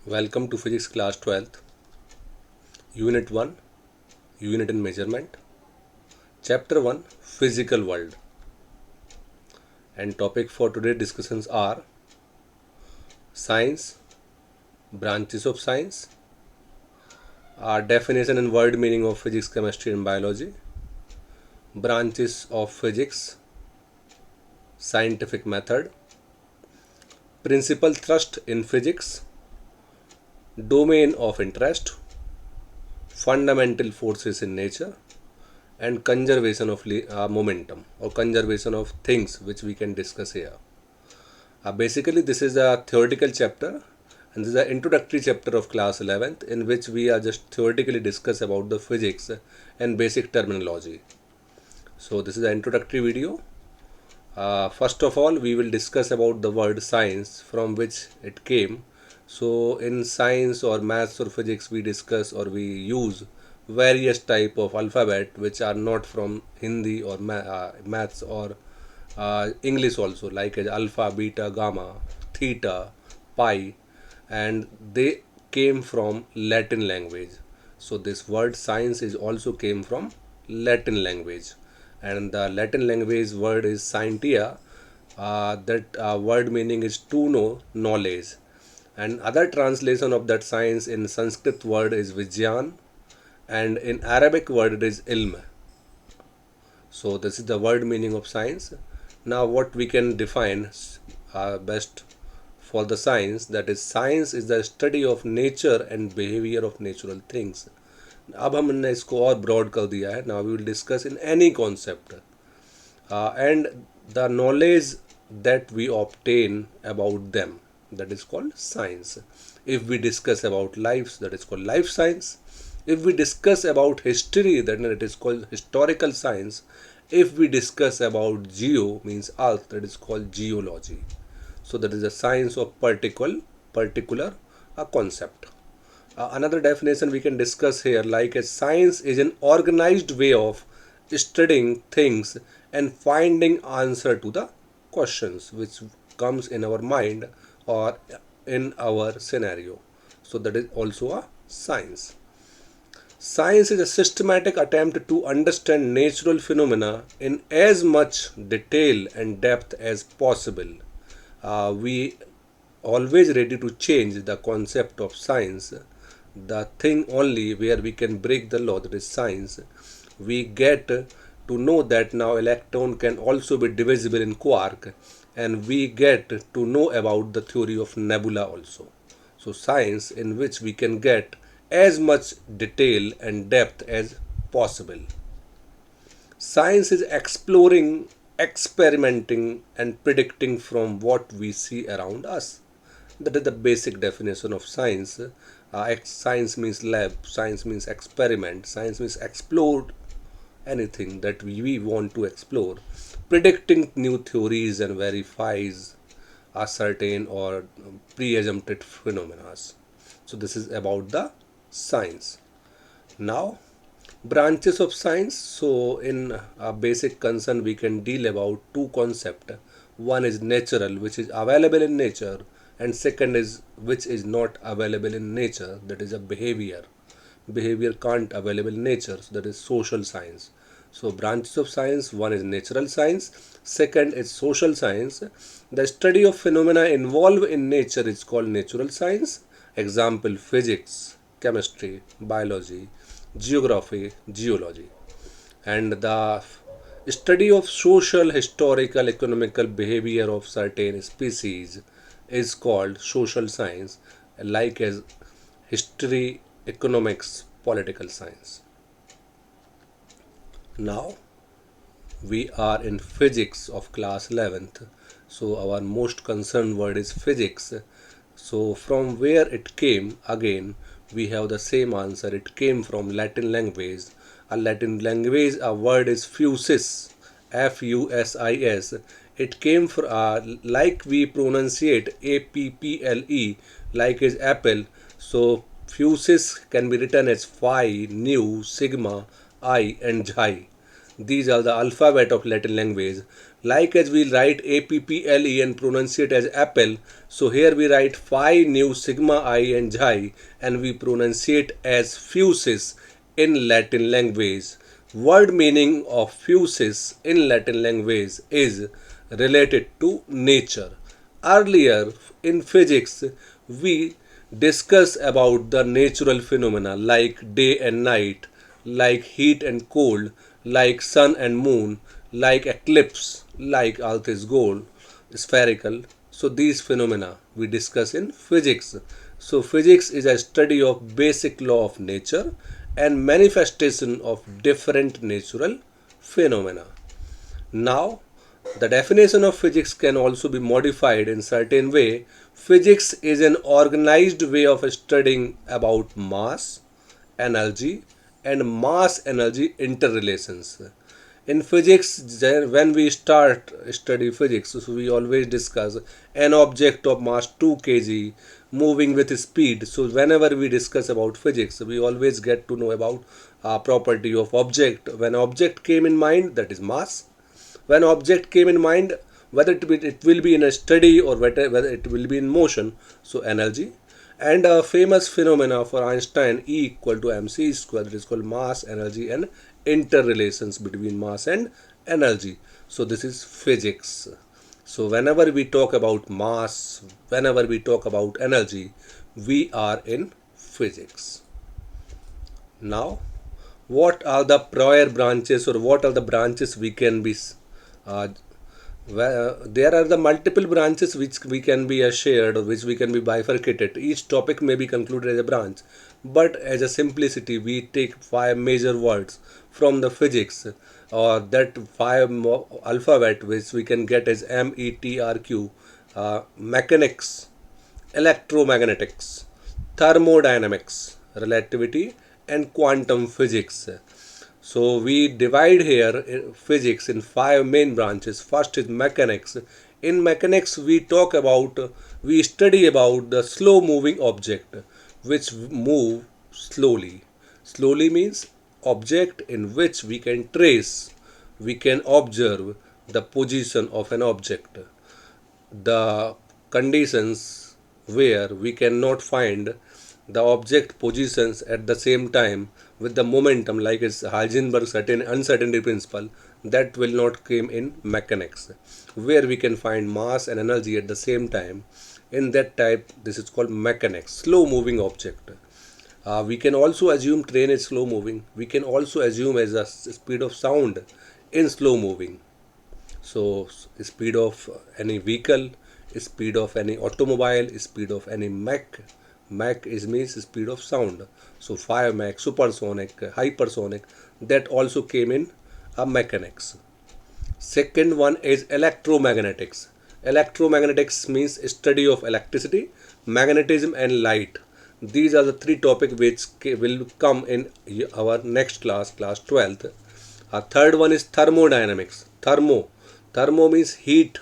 Welcome to Physics Class 12th, Unit 1, Unit in Measurement, Chapter 1, Physical World. And topic for today's discussions are Science, Branches of Science, Definition and Word Meaning of Physics, Chemistry and Biology, Branches of Physics, Scientific Method, Principal Thrust in Physics, Domain of Interest, Fundamental Forces in Nature, and conservation of momentum or conservation of things, which we can discuss here. Basically, this is a theoretical chapter and this is an introductory chapter of class 11th, in which we are just theoretically discuss about the physics and basic terminology. So this is an introductory video. First of all, we will discuss about the word science, from which it came. So in science or maths or physics, we discuss or we use various type of alphabet which are not from Hindi or maths or English also, like as alpha, beta, gamma, theta, pi, and they came from Latin language. So this word science is also came from Latin language, and the Latin language word is scientia. That word meaning is to know, knowledge, and other translation of that science in Sanskrit word is Vijnan, and in Arabic word it is ilm. So this is the word meaning of science. Now what we can define best for the science, that is science is the study of nature and behavior of natural things. अब हमने इसको और broad कर दिया है. Now we will discuss in any concept and the knowledge that we obtain about them, that is called science. If we discuss about lives, that is called life science. If we discuss about history, then it is called historical science. If we discuss about geo, means earth, that is called geology. So that is a science of particular concept. Another definition we can discuss here, like a science is an organized way of studying things and finding answer to the questions which comes in our mind or in our scenario. So that is also a science. Science is a systematic attempt to understand natural phenomena in as much detail and depth as possible. We always ready to change the concept of science. The thing only where we can break the law, that is science, we get to know that now electron can also be divisible in quark, and we get to know about the theory of nebula also. So science in which we can get as much detail and depth as possible. Science is exploring, experimenting, and predicting from what we see around us. That is the basic definition of science. Science means lab, science means experiment, science means explore anything that we want to explore, predicting new theories and verifies a certain or pre-assumpted phenomena. So this is about the science. Now, branches of science. So in a basic concern, we can deal about two concepts. One is natural, which is available in nature, and second is which is not available in nature, that is a behavior can't available in nature, so that is social science. So branches of science, one is natural science, second is social science. The study of phenomena involved in nature is called natural science. Example: physics, chemistry, biology, geography, geology. And the study of social, historical, economical behavior of certain species is called social science, like as history, economics, political science. Now we are in physics of class 11th. So our most concerned word is physics. So from where it came, again we have the same answer. It came from Latin language. A Latin language, a word is fusis, fusis. It came from like we pronunciate apple, like is apple. So fusis can be written as phi, nu, sigma, I, and xi. These are the alphabet of Latin language. Like as we write APPLE and pronounce it as apple, so here we write phi, nu, sigma, I and xi and we pronounce it as fusis in Latin language. Word meaning of fusis in Latin language is related to nature. Earlier in physics, we discuss about the natural phenomena like day and night, like heat and cold, like sun and moon, like eclipse, like earth is gold, spherical. So these phenomena we discuss in physics. So physics is a study of basic law of nature and manifestation of different natural phenomena. Now, the definition of physics can also be modified in certain way. Physics is an organized way of studying about mass, energy, and mass energy interrelations. In physics, when we start study physics, so we always discuss an object of mass 2 kg moving with speed. So whenever we discuss about physics, we always get to know about property of object. When object came in mind, that is mass. When object came in mind, whether it will be in a steady or whether it will be in motion, so energy. And a famous phenomena for Einstein, E equal to mc square, that is called mass, energy and interrelations between mass and energy. So this is physics. So whenever we talk about mass, whenever we talk about energy, we are in physics. Now, what are the prior branches, or what are the branches we can be uh, there are the multiple branches which we can be shared, or which we can be bifurcated. Each topic may be concluded as a branch, but as a simplicity we take 5 major words from the physics, or that 5 alphabet which we can get as METRQ: mechanics, electromagnetics, thermodynamics, relativity, and quantum physics. So we divide here physics in 5 main branches. First is mechanics. In mechanics, we study about the slow moving object which move slowly. Slowly means object in which we can trace, we can observe the position of an object. The conditions where we cannot find the object positions at the same time with the momentum, like is Heisenberg's certain uncertainty principle, that will not come in mechanics. Where we can find mass and energy at the same time, in that type, this is called mechanics, slow moving object. We can also assume train is slow moving. We can also assume as a speed of sound in slow moving. So speed of any vehicle, speed of any automobile, speed of any Mach is means speed of sound. So 5 Mach, supersonic, hypersonic, that also came in a mechanics. Second one is electromagnetics. Electromagnetics means study of electricity, magnetism and light. These are the 3 topics which will come in our next class, class 12th. Third one is thermodynamics. Thermo means heat,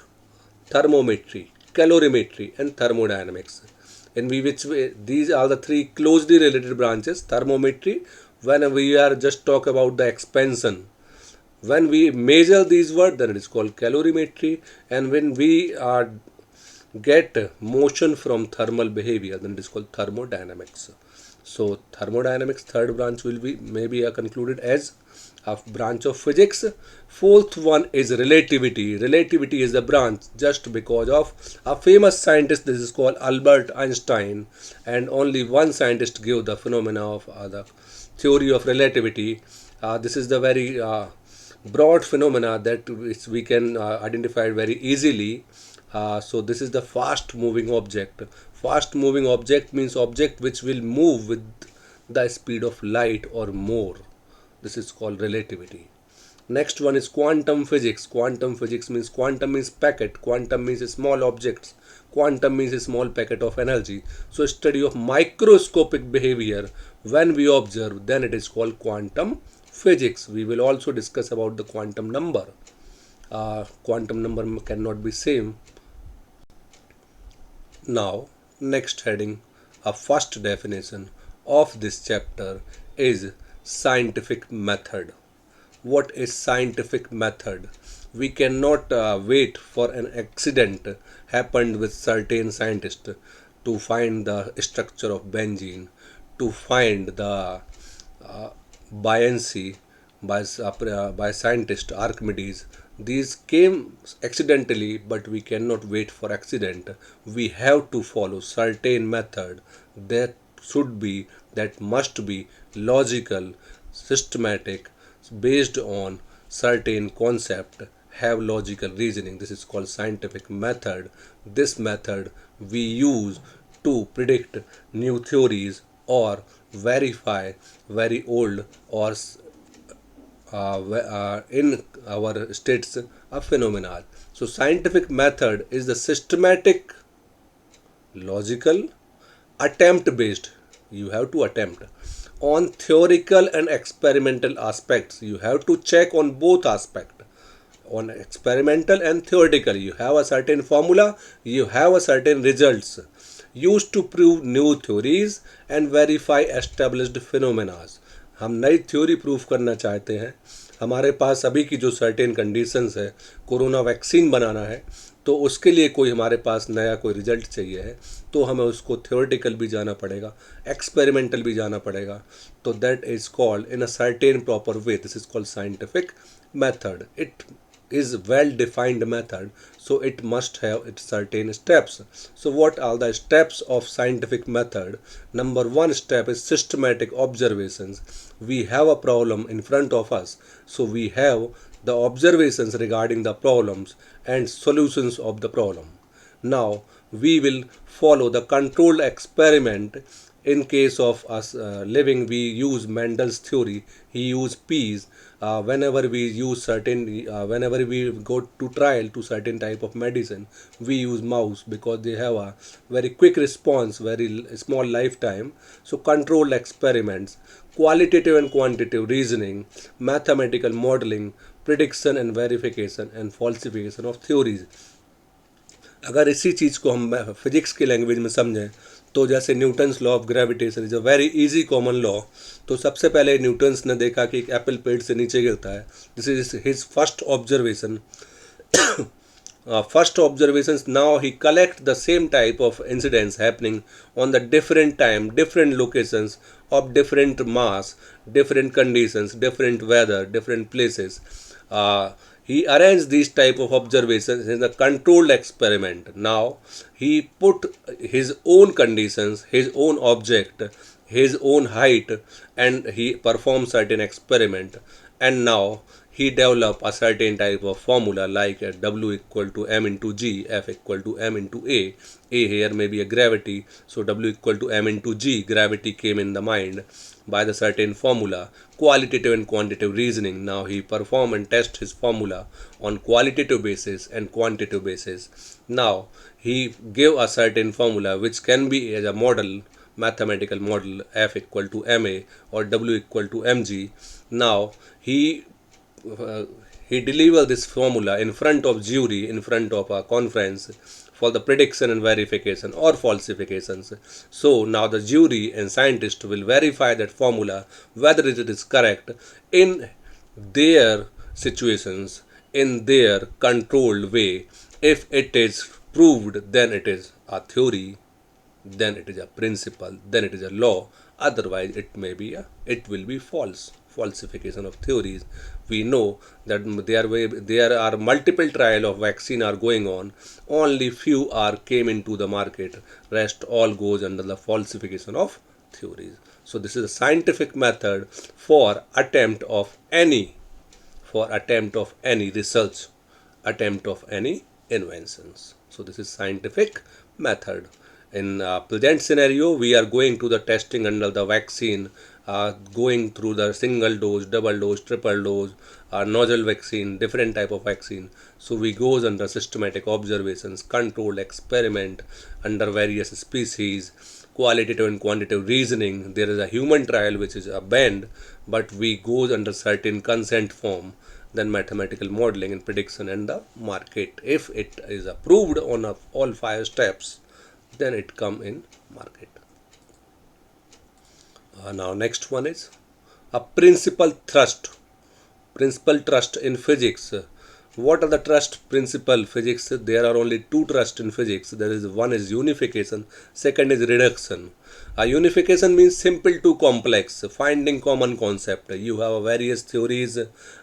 thermometry, calorimetry and thermodynamics. In which way these are the 3 closely related branches. Thermometry, when we are just talk about the expansion, when we measure these words, then it is called calorimetry, and when we get motion from thermal behavior, then it is called thermodynamics. So thermodynamics, third branch, will be maybe concluded as a branch of physics. Fourth one is relativity. Relativity is the branch just because of a famous scientist. This is called Albert Einstein, and only one scientist gave the phenomena of the theory of relativity. This is the very broad phenomena that which we can identify very easily. So this is the fast moving object. Fast moving object means object which will move with the speed of light or more. This is called relativity. Next one is quantum physics. Quantum physics means quantum means packet. Quantum means small objects. Quantum means a small packet of energy. So study of microscopic behavior when we observe, then it is called quantum physics. We will also discuss about the quantum number. Quantum number cannot be same. Now, next heading, a first definition of this chapter is scientific method. What is scientific method? We cannot wait for an accident happened with certain scientists to find the structure of benzene, to find the buoyancy by scientist Archimedes. These came accidentally, but we cannot wait for accident. We have to follow certain method that should be, that must be logical, systematic, based on certain concept, have logical reasoning. This is called scientific method. This method we use to predict new theories or verify very old or in our states a phenomenon. So scientific method is the systematic, logical, attempt based. You have to attempt on theoretical and experimental aspects. You have to check on both aspects. On experimental and theoretical, you have a certain formula, you have a certain results used to prove new theories and verify established phenomena. हम नई theory proof करना चाहते हैं, हमारे पास अभी की जो certain conditions है, कोरोना वैक्सीन बनाना है, तो उसके लिए कोई हमारे पास नया कोई रिजल्ट चाहिए है, तो हमें उसको थ्योरेटिकल भी जाना पड़ेगा, एक्सपेरिमेंटल भी जाना पड़ेगा. तो that is called in a certain proper way. This is called scientific method. It is well defined method, so it must have its certain steps. So what are the steps of scientific method? Number one step is systematic observations. We have a problem in front of us, so we have the observations regarding the problems and solutions of the problem. Now we will follow the controlled experiment. In case of us living, we use Mendel's theory. He used peas. Whenever we use certain, whenever we go to trial to certain type of medicine, we use mouse because they have a very quick response, very small lifetime. So controlled experiments, qualitative and quantitative reasoning, mathematical modeling, prediction and verification, and falsification of theories. अगर इसी चीज़ को हम physics की language में समझें, तो जैसे Newton's law of gravitation is a very easy common law. तो सबसे पहले न्यूटन्स ने देखा कि एक एप्पल पेड़ से नीचे गिरता है. This is his first observation. First observations. Now he collect the same type of incidents happening on the different time, different locations of different mass, different conditions, different weather, different places. He arranged these type of observations in a controlled experiment. Now he put his own conditions, his own object, his own height, and he performed certain experiment. And now he developed a certain type of formula like W equal to m into g, F equal to m into a. A here may be a gravity, so W equal to m into g, gravity came in the mind by the certain formula. Qualitative and quantitative reasoning. Now he perform and test his formula on qualitative basis and quantitative basis. Now he give a certain formula which can be as a model, mathematical model, F equal to ma or W equal to mg. Now he deliver this formula in front of jury, in front of a conference for the prediction and verification or falsifications. So now the jury and scientist will verify that formula whether it is correct in their situations, in their controlled way. If it is proved, then it is a theory, then it is a principle, then it is a law. Otherwise it may be it will be false, falsification of theories. We know that there are multiple trial of vaccine are going on, only few are came into the market, rest all goes under the falsification of theories. So this is a scientific method for attempt of any research, attempt of any inventions. So this is scientific method. In present scenario, we are going to the testing under the vaccine, going through the single dose, double dose, triple dose, novel vaccine, different type of vaccine. So we goes under systematic observations, controlled experiment under various species, qualitative and quantitative reasoning. There is a human trial which is a banned, but we goes under certain consent form. Then mathematical modeling and prediction and the market. If it is approved on all 5 steps, then it come in market. Now next one is a principal thrust in physics. What are the trust principle physics? There are only two trust in physics. There is one is unification, second is reduction. Unification means simple to complex, finding common concept. You have various theories,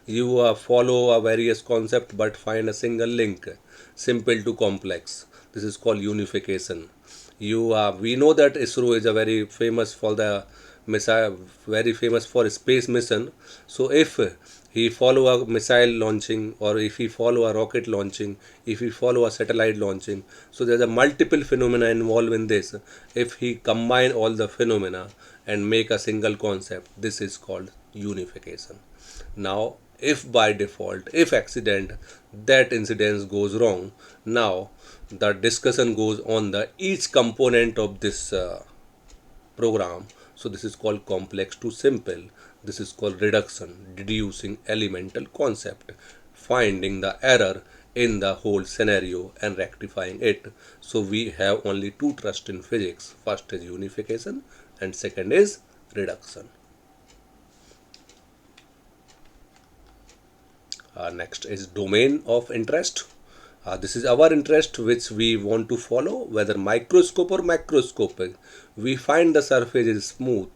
you follow a various concept but find a single link, simple to complex. This is called unification. We know that ISRO is a very famous for the missile, very famous for space mission. So if he follow a missile launching, or if he follow a rocket launching, if he follow a satellite launching, so there's a multiple phenomena involved in this. If he combine all the phenomena and make a single concept, this is called unification. Now if by default, if accident, that incident goes wrong, now the discussion goes on the each component of this program. So this is called complex to simple. This is called reduction, deducing elemental concept, finding the error in the whole scenario and rectifying it. So we have only two trusts in physics. First is unification and second is reduction. Next is domain of interest. This is our interest which we want to follow, whether microscope or macroscopic. We find the surface is smooth,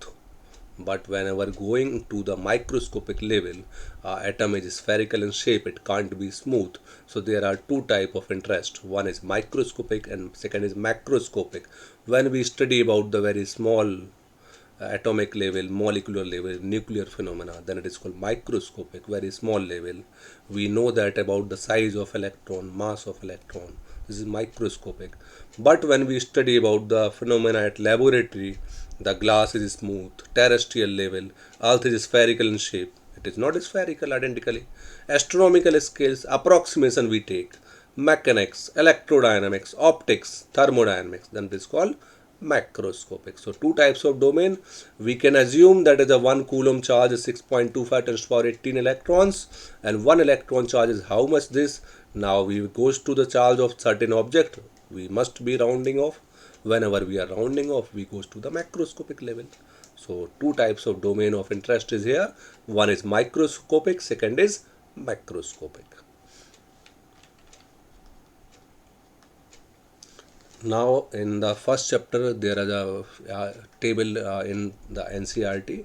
but whenever going to the microscopic level, atom is spherical in shape, it can't be smooth. So there are two type of interest. One is microscopic and second is macroscopic. When we study about the very small atomic level, molecular level, nuclear phenomena, then it is called microscopic, very small level. We know that about the size of electron, mass of electron. This is microscopic. But when we study about the phenomena at laboratory, the glass is smooth, terrestrial level, earth is spherical in shape. It is not spherical identically. Astronomical scales, approximation we take, mechanics, electrodynamics, optics, thermodynamics, then this is called macroscopic. So two types of domain. We can assume that is a 1 coulomb charge is 6.25 10 to the power 18 electrons, and 1 electron charge is how much this. Now we goes to the charge of certain object. We must be rounding off. Whenever we are rounding off, we goes to the macroscopic level. So two types of domain of interest is here. One is microscopic, second is macroscopic. Now in the first chapter there is a table in the NCERT,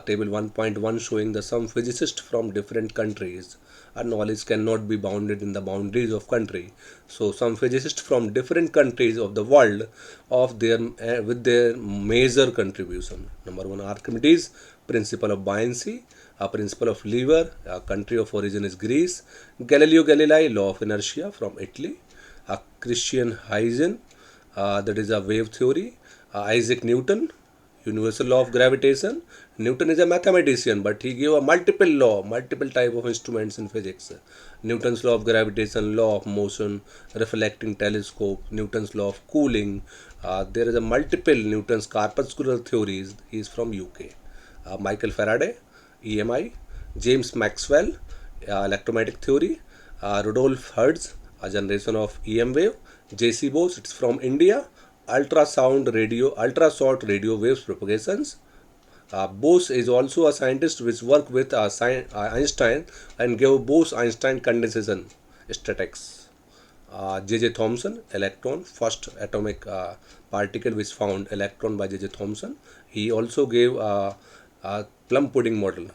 table 1.1 showing the some physicists from different countries. Our knowledge cannot be bounded in the boundaries of country. So some physicists from different countries of the world of their with their major contribution. Number one, Archimedes, principle of buoyancy, a principle of lever, a country of origin is Greece. Galileo Galilei, law of inertia from Italy. Christian Huygens, that is a wave theory. Isaac Newton, universal law of gravitation. Newton is a mathematician, but he gave a multiple law, multiple type of instruments in physics. Newton's law of gravitation, law of motion, reflecting telescope, Newton's law of cooling. There is a multiple Newton's corpuscular theories. He is from UK. Michael Faraday, EMI. James Maxwell, electromagnetic theory. Rudolf Hertz, a generation of EM wave. J.C. Bose, it's from India. Ultra short radio waves propagations. Bose is also a scientist which worked with Einstein and gave Bose-Einstein condensation statistics. J.J. Thomson, electron, first atomic particle which found electron by J.J. Thomson. He also gave a plum pudding model,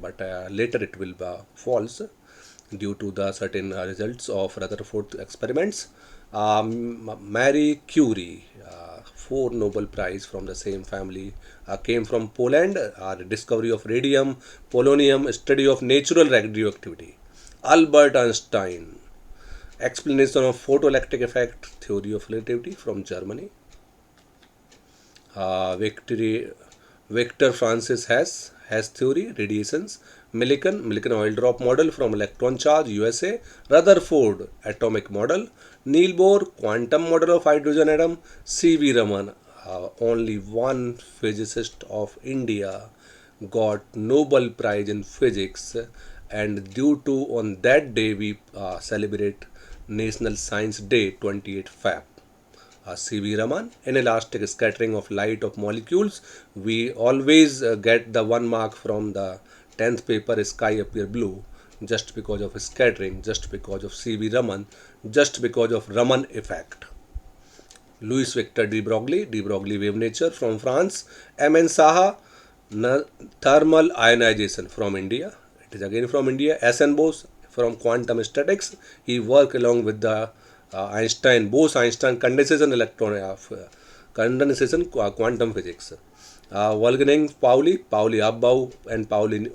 but later it will be false due to the certain results of Rutherford experiments. Marie Curie, 4 Nobel Prize from the same family, came from Poland. Discovery of radium, polonium, study of natural radioactivity. Albert Einstein, explanation of photoelectric effect, theory of relativity from Germany. Victor Francis Hess theory, radiations. Millikan oil drop model from electron charge, USA. Rutherford atomic model. Neil Bohr quantum model of hydrogen atom. C.V. Raman, only one physicist of India got Nobel Prize in physics, and due to on that day we celebrate National Science Day, 28 Feb. C.V. Raman, inelastic scattering of light of molecules. We always get the 1 mark from the 10th paper, sky appear blue. just because of scattering, just because of C.V. Raman, just because of Raman effect. Louis Victor de Broglie wave nature from France. M.N. Saha, thermal ionization from India. It is again from India. S.N. Bose from quantum statics. He worked along with the Bose-Einstein condensation quantum physics. Wolfgang Pauli Abbau and Pauli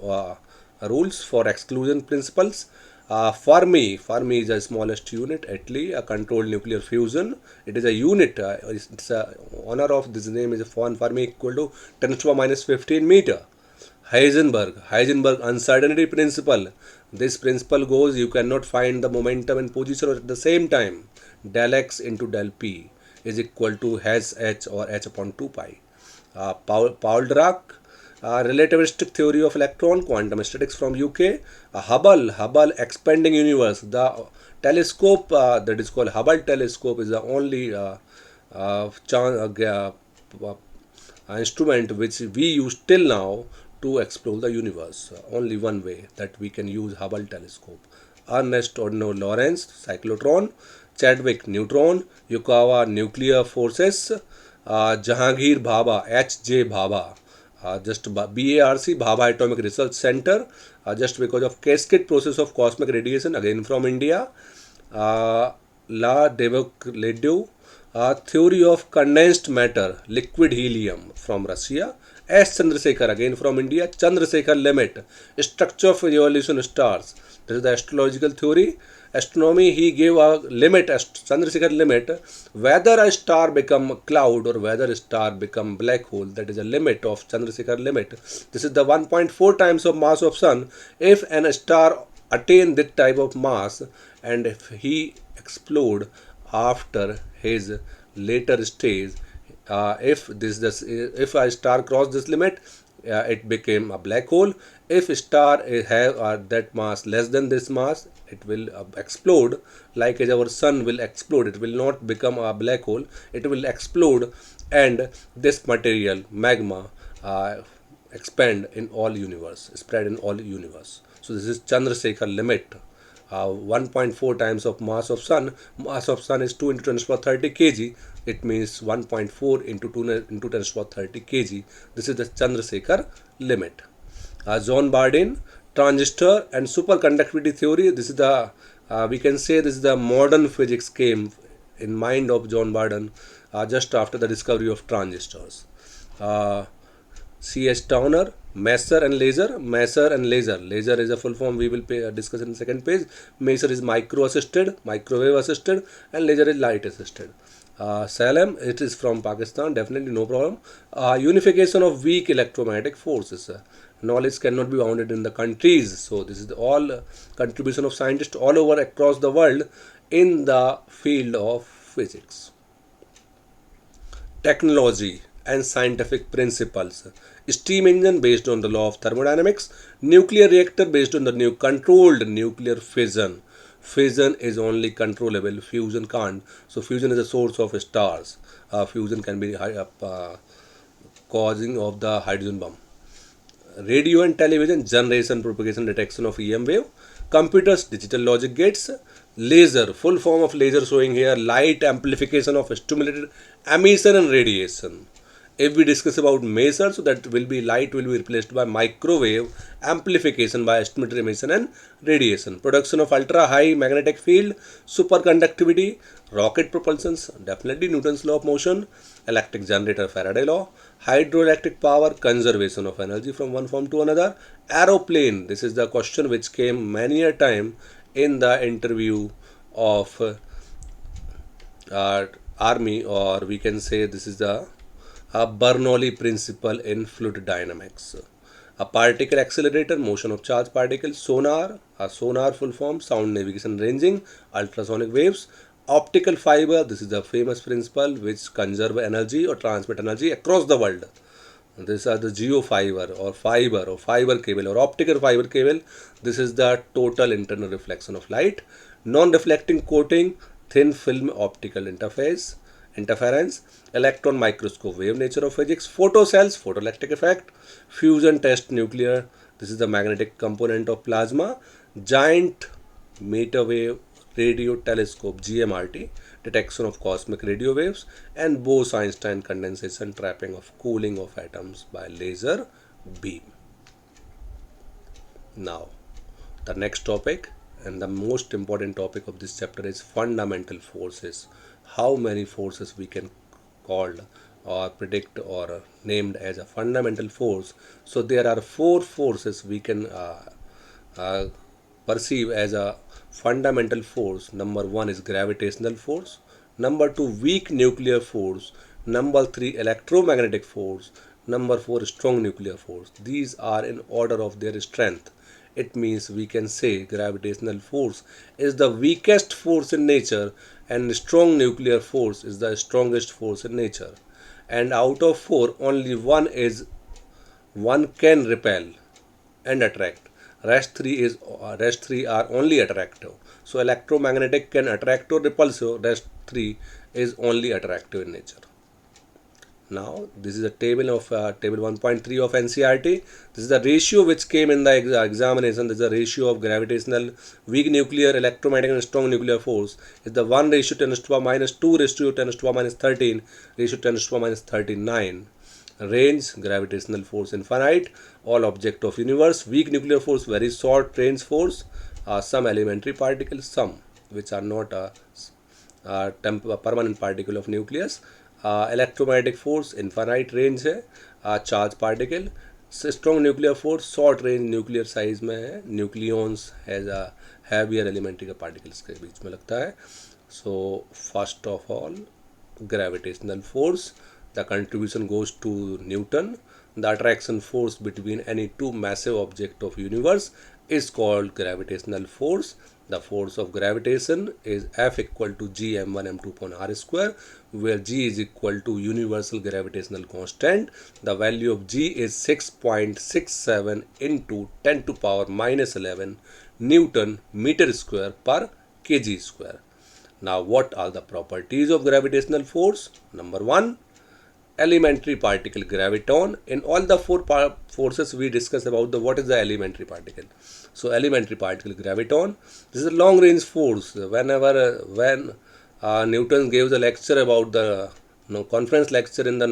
rules for exclusion principles. Fermi is the smallest unit, Italy, a controlled nuclear fusion. It is a unit. It's a honor of this name is Fermi equal to 10 to the minus 15 meter. Heisenberg uncertainty principle. This principle goes you cannot find the momentum and position at the same time. Del x into del p is equal to h or h upon 2 pi. Paul Dirac, relativistic theory of electron, quantum statics from UK. Hubble expanding universe. The telescope that is called Hubble telescope is the only instrument which we use till now to explore the universe. Only one way that we can use Hubble telescope. Ernest Ordino Lawrence, cyclotron. Chadwick, neutron. Yukawa, nuclear forces. Jahangir Bhabha, H.J. Bhabha, just BARC, Bhabha Atomic Research Center, just because of cascade process of cosmic radiation, again from India. La Devokledieu, theory of condensed matter, liquid helium from Russia. S. Chandrasekhar, again from India. Chandrasekhar limit, structure of evolution stars. This is the astrological theory. Astronomy, he gave a limit, Chandrasekhar limit, whether a star become a cloud or whether a star become black hole. That is a limit of Chandrasekhar limit. This is the 1.4 times of mass of sun. If an star attain that type of mass and if he explode after his later stage, if a star cross this limit, it became a black hole. If a star have that mass less than this mass, it will explode like as our sun will explode. It will not become a black hole. It will explode and this material magma expand in all universe, spread in all universe. So this is Chandrasekhar limit. 1.4 times of mass of sun. Mass of sun is 2 into 10 to the power 30 kg. It means 1.4 into 2 into 10 to the power 30 kg. This is the Chandrasekhar limit. John Bardeen, transistor and superconductivity theory. This is the we can say this is the modern physics came in mind of John Bardeen just after the discovery of transistors. C.H. Towner, Maser and laser. Laser is a full form we will discuss in the second page. Maser is microwave assisted, and laser is light assisted. Salem, it is from Pakistan, definitely no problem. Unification of weak electromagnetic forces. Knowledge cannot be bounded in the countries. So this is the all contribution of scientists all over across the world in the field of physics. Technology and scientific principles. Steam engine based on the law of thermodynamics. Nuclear reactor based on the controlled nuclear fission. Fission is only controllable, fusion can't. So fusion is a source of stars. Fusion can be causing of the hydrogen bomb. Radio and television, generation, propagation, detection of EM wave. Computers, digital logic gates. Laser, full form of laser showing here, light amplification of stimulated emission and radiation. If we discuss about maser, so that will be light will be replaced by microwave amplification by stimulated emission and radiation. Production of ultra high magnetic field, superconductivity, rocket propulsions, definitely Newton's law of motion, electric generator, Faraday law, hydroelectric power, conservation of energy from one form to another, aeroplane. This is the question which came many a time in the interview of army, or we can say this is the Bernoulli principle in fluid dynamics. A particle accelerator, motion of charged particles. Sonar, a sonar full form, sound navigation ranging, ultrasonic waves. Optical fiber, this is the famous principle which conserve energy or transmit energy across the world. These are the geo fiber or fiber cable or optical fiber cable. This is the total internal reflection of light. Non-reflecting coating, thin film optical interference, electron microscope, wave nature of physics, photocells, photoelectric effect, fusion test nuclear. This is the magnetic component of plasma. Giant Meter Wave Radio Telescope GMRT, detection of cosmic radio waves, and Bose-Einstein condensation, trapping of cooling of atoms by laser beam. Now, the next topic and the most important topic of this chapter is fundamental forces. How many forces we can call or predict or named as a fundamental force? So there are four forces we can uh, perceive as a fundamental force. Number one is gravitational force. Number two, weak nuclear force. Number three, electromagnetic force. Number four, strong nuclear force. These are in order of their strength. It means we can say gravitational force is the weakest force in nature and strong nuclear force is the strongest force in nature. And out of four, only one can repel and attract. Rest three are only attractive. So electromagnetic can attract or repulsive. Rest three is only attractive in nature. Now this is a table of table 1.3 of NCERT. This is the ratio which came in the examination. This is the ratio of gravitational, weak nuclear, electromagnetic and strong nuclear force. Is the 1 ratio 10 to the power minus 2 ratio 10 to the power minus 13 ratio 10 to the power minus 39. Range, gravitational force infinite, all object of universe. Weak nuclear force, very short range force. Some elementary particles, some which are not a permanent particle of nucleus. Electromagnetic force infinite range है. Charge particle. Strong nuclear force short range nuclear size में है. Nucleons has a heavier elementary का particles के बीच में लगता है. So first of all gravitational force, the contribution goes to Newton. The attraction force between any two massive object of universe is called gravitational force. The force of gravitation is F equal to g m1 m2 upon r square, where g is equal to universal gravitational constant. The value of g is 6.67 into 10 to power minus 11 Newton meter square per kg square. Now what are the properties of gravitational force? Number one, elementary particle graviton. In all the four forces we discuss about the what is the elementary particle. So elementary particle graviton, this is a long range force. When Newton gave the lecture about the conference lecture in the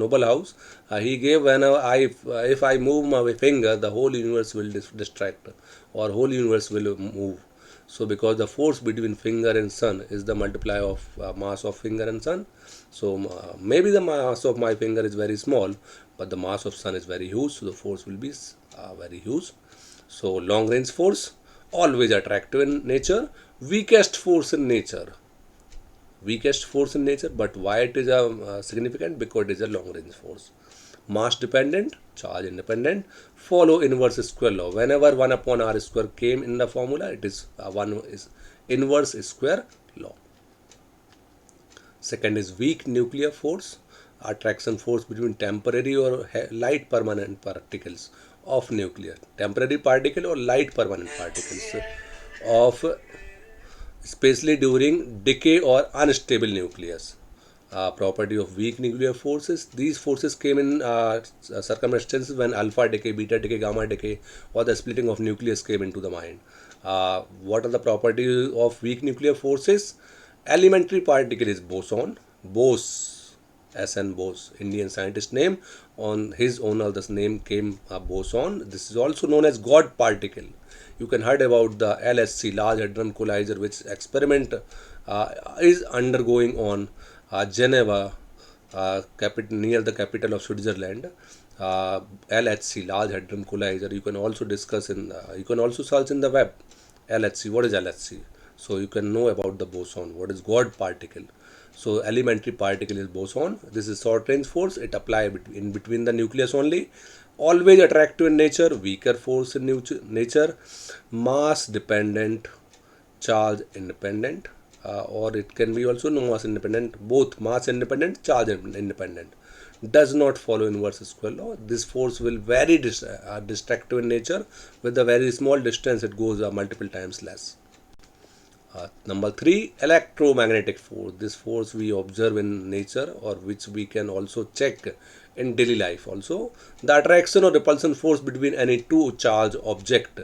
Nobel House, he gave if I move my finger, the whole universe will distract or whole universe will move. So because the force between finger and sun is the multiply of mass of finger and sun. So maybe the mass of my finger is very small, but the mass of sun is very huge, so the force will be very huge. So long range force, always attractive in nature. Weakest force in nature, but why it is significant? Because it is a long range force. Mass dependent, charge independent, follow inverse square law. Whenever 1 upon r square came in the formula, it is 1 is inverse square law. Second is weak nuclear force, attraction force between temporary or light permanent particles of nuclear. Temporary particle or light permanent particles of, especially during decay or unstable nucleus. Property of weak nuclear forces. These forces came in circumstances when alpha decay, beta decay, gamma decay, or the splitting of nucleus came into the mind. What are the properties of weak nuclear forces? Elementary particle is boson. Bose, S.N. Bose, Indian scientist name. On his owner, this name came boson. This is also known as God particle. You can heard about the LHC, Large Hadron Collider, which experiment is undergoing on Geneva, near the capital of Switzerland. LHC, Large Hadron Collider. You can also discuss you can also search in the web. LHC. What is LHC? So you can know about the boson. What is God particle? So elementary particle is boson. This is short range force. It apply in between the nucleus only. Always attractive in nature. Weaker force in nature. Mass dependent, charge independent, or it can be also no mass independent. Both mass independent, charge independent. Does not follow inverse square law. This force will very destructive in nature. With a very small distance, it goes multiple times less. Number three, electromagnetic force. This force we observe in nature, or which we can also check in daily life also. The attraction or repulsion force between any two charged object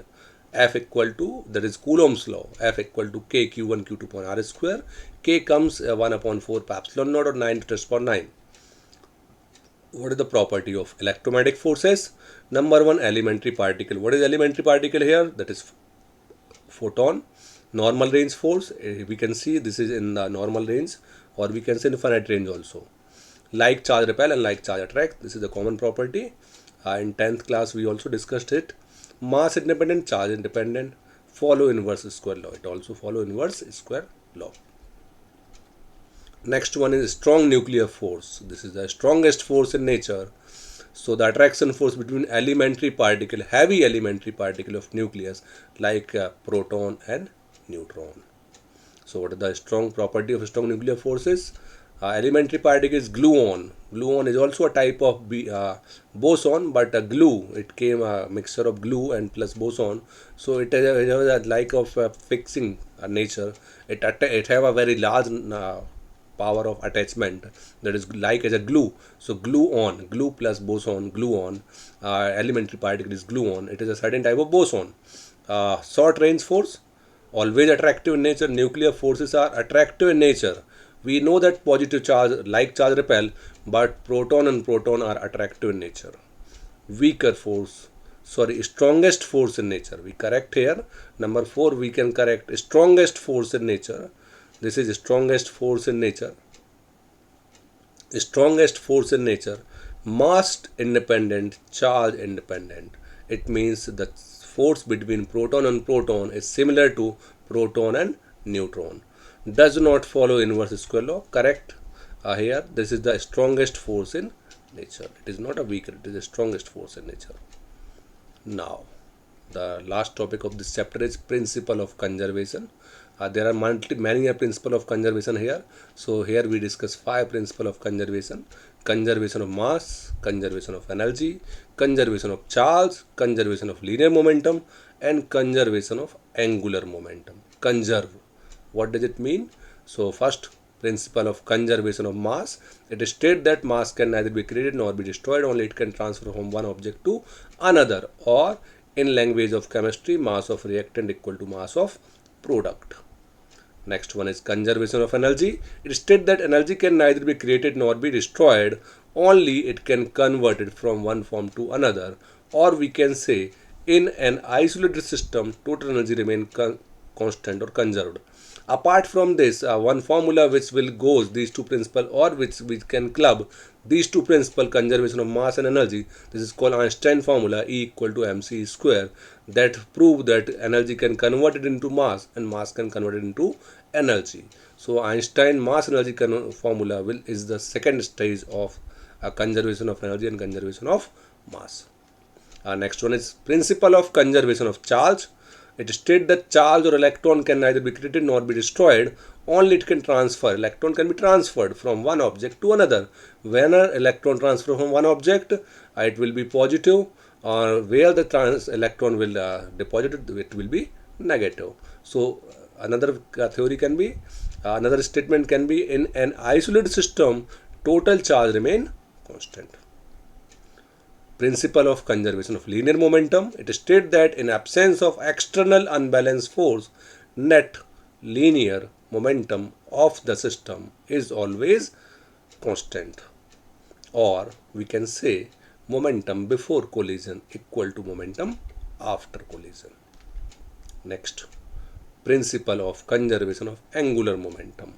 F equal to, that is Coulomb's law, F equal to K Q1 Q2 upon R square. K comes 1 upon 4 pi epsilon naught or 9 to 10 power 9. What is the property of electromagnetic forces? Number one, elementary particle. What is elementary particle here? That is photon. Normal range force, we can see this is in the normal range, or we can say infinite range also. Like charge repel and like charge attract, this is the common property. In 10th class we also discussed it. Mass independent, charge independent, follow inverse square law. It also follow inverse square law. Next one is strong nuclear force. This is the strongest force in nature. So the attraction force between elementary particle, heavy elementary particle of nucleus, like proton and neutron. So what is the strong property of strong nuclear forces? Elementary particle is gluon. Gluon is also a type of boson, but a glue. It came a mixture of glue and plus boson. So it has a like of fixing nature. It have a very large power of attachment, that is like as a glue. So gluon, glue plus boson, gluon. Elementary particle is gluon. It is a certain type of boson. Short range force, always attractive in nature. Nuclear forces are attractive in nature. We know that positive charge, like charge repel, but proton and proton are attractive in nature. Weaker force, sorry, strongest force in nature. We correct here. Number 4, we can correct strongest force in nature. This is strongest force in nature. Strongest force in nature. Mass independent, charge independent. It means the force between proton and proton is similar to proton and neutron. Does not follow inverse square law. Correct. Here, this is the strongest force in nature. It is not a weaker, it is the strongest force in nature. Now, the last topic of this chapter is principle of conservation. There are many principle of conservation here. So here we discuss 5 principle of conservation. Conservation of mass, conservation of energy, conservation of charge, conservation of linear momentum, and conservation of angular momentum. Conserve. What does it mean? So first, principle of conservation of mass. It states that mass can neither be created nor be destroyed, only it can transfer from one object to another, or in language of chemistry, mass of reactant equal to mass of product. Next one is conservation of energy. It states that energy can neither be created nor be destroyed, only it can convert it from one form to another, or we can say in an isolated system total energy remain constant or conserved. Apart from this, one formula which will goes these two principles, or which we can club these two principles, conservation of mass and energy. This is called Einstein formula, E equal to mc square, that prove that energy can convert it into mass and mass can convert it into energy. So Einstein mass energy formula is the second stage of conservation of energy and conservation of mass. Next one is principle of conservation of charge. It states that charge or electron can neither be created nor be destroyed, only it can transfer. Electron can be transferred from one object to another. When an electron transfer from one object, it will be positive, or where the electron will deposit it will be negative. So another theory can be, another statement can be, in an isolated system, total charge remain constant. Principle of conservation of linear momentum. It states that in absence of external unbalanced force, net linear momentum of the system is always constant, or we can say momentum before collision equal to momentum after collision. Next, principle of conservation of angular momentum.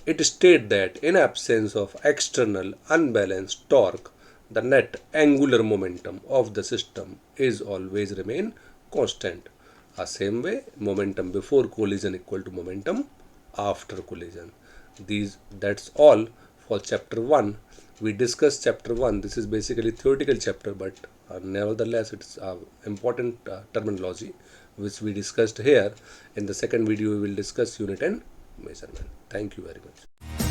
It states that in absence of external unbalanced torque, the net angular momentum of the system is always remain constant. Same way, momentum before collision equal to momentum after collision. That's all for chapter 1. We discussed chapter 1. This is basically theoretical chapter, but nevertheless it's important terminology which we discussed here. In the second video we will discuss unit and measurement. Thank you very much.